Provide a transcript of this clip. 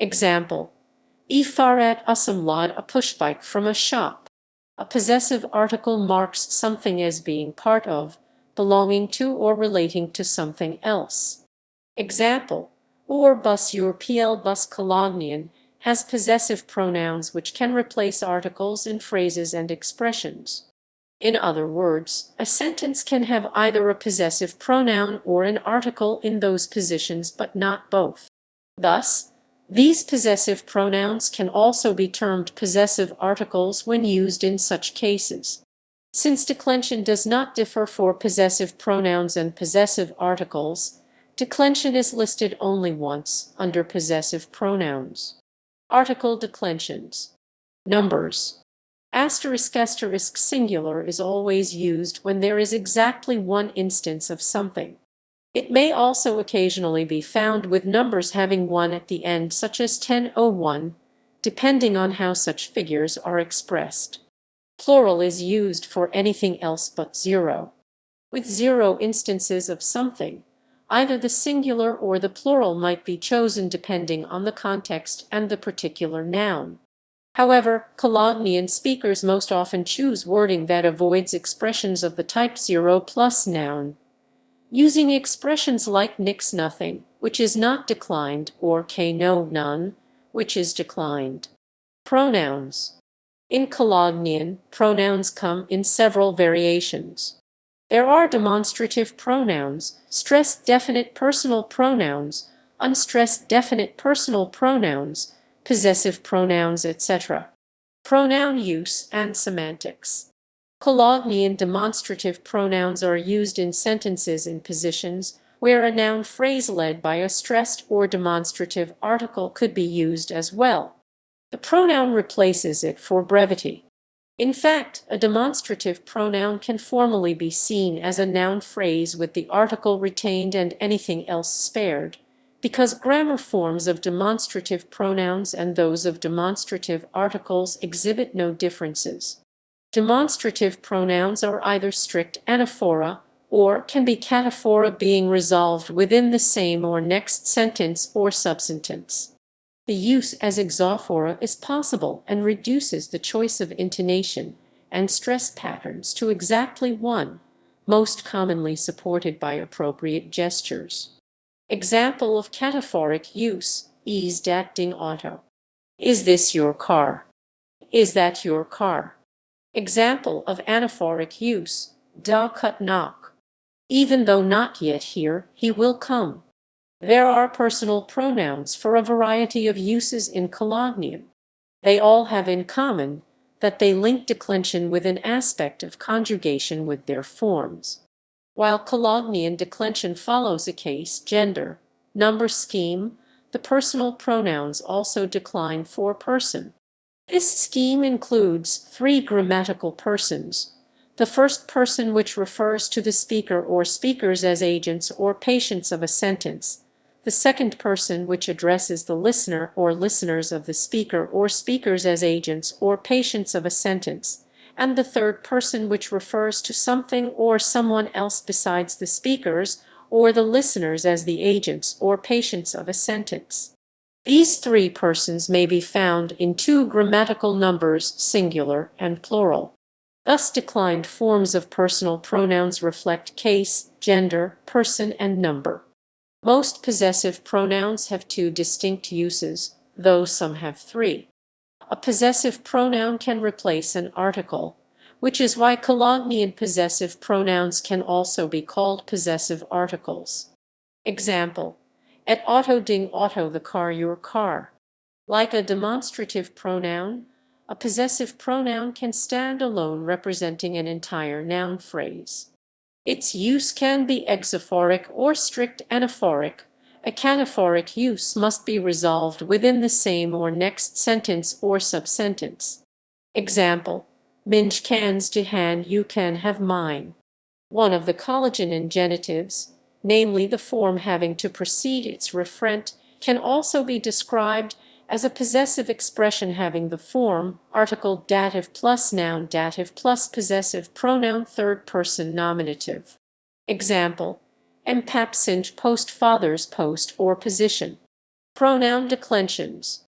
Example: Ifarat asamlad a pushbike from a shop. A possessive article marks something as being part of, belonging to, or relating to something else. Example: Or bus your PL bus Colognian has possessive pronouns which can replace articles in phrases and expressions. In other words, a sentence can have either a possessive pronoun or an article in those positions, but not both. Thus, these possessive pronouns can also be termed possessive articles when used in such cases. Since declension does not differ for possessive pronouns and possessive articles, declension is listed only once under possessive pronouns. Article declensions. Numbers. Asterisk singular is always used when there is exactly one instance of something. It may also occasionally be found with numbers having 1 at the end, such as 1001, depending on how such figures are expressed. Plural is used for anything else but 0. With 0 instances of something, either the singular or the plural might be chosen depending on the context and the particular noun. However, Colombian speakers most often choose wording that avoids expressions of the type 0 plus noun, using expressions like nix nothing, which is not declined, or k no none, which is declined. Pronouns. In Colognian, pronouns come in several variations. There are demonstrative pronouns, stressed definite personal pronouns, unstressed definite personal pronouns, possessive pronouns, etc. Pronoun use and semantics. Colognian demonstrative pronouns are used in sentences in positions where a noun phrase led by a stressed or demonstrative article could be used as well. The pronoun replaces it for brevity. In fact, a demonstrative pronoun can formally be seen as a noun phrase with the article retained and anything else spared, because grammar forms of demonstrative pronouns and those of demonstrative articles exhibit no differences. Demonstrative pronouns are either strict anaphora or can be cataphora, being resolved within the same or next sentence or subsentence. The use as exophora is possible and reduces the choice of intonation and stress patterns to exactly one, most commonly supported by appropriate gestures. Example of cataphoric use: Is dat ding auto? Is this your car? Is that your car? Example of anaphoric use: Da cut knock. Even though not yet here, he will come. There are personal pronouns for a variety of uses in Colognian. They all have in common that they link declension with an aspect of conjugation with their forms. While Colognian declension follows a case, gender, number scheme, the personal pronouns also decline for person. This scheme includes 3 grammatical persons: the first person, which refers to the speaker or speakers as agents or patients of a sentence; the second person, which addresses the listener or listeners of the speaker or speakers as agents or patients of a sentence; and the third person, which refers to something or someone else besides the speakers or the listeners as the agents or patients of a sentence. These 3 persons may be found in 2 grammatical numbers, singular and plural. Thus, declined forms of personal pronouns reflect case, gender, person, and number. Most possessive pronouns have 2 distinct uses, though some have 3. A possessive pronoun can replace an article, which is why Colognian possessive pronouns can also be called possessive articles. Example: Et auto ding auto, the car your car. Like a demonstrative pronoun, a possessive pronoun can stand alone representing an entire noun phrase. Its use can be exophoric or strict anaphoric. A cataphoric use must be resolved within the same or next sentence or subsentence. Example: Minch cans to hand, you can have mine. One of the Colognian ingenitives, namely the form having to precede its referent, can also be described as a possessive expression having the form article dative plus noun dative plus possessive pronoun third person nominative. Example: Empapsinch post father's post or position. Pronoun declensions.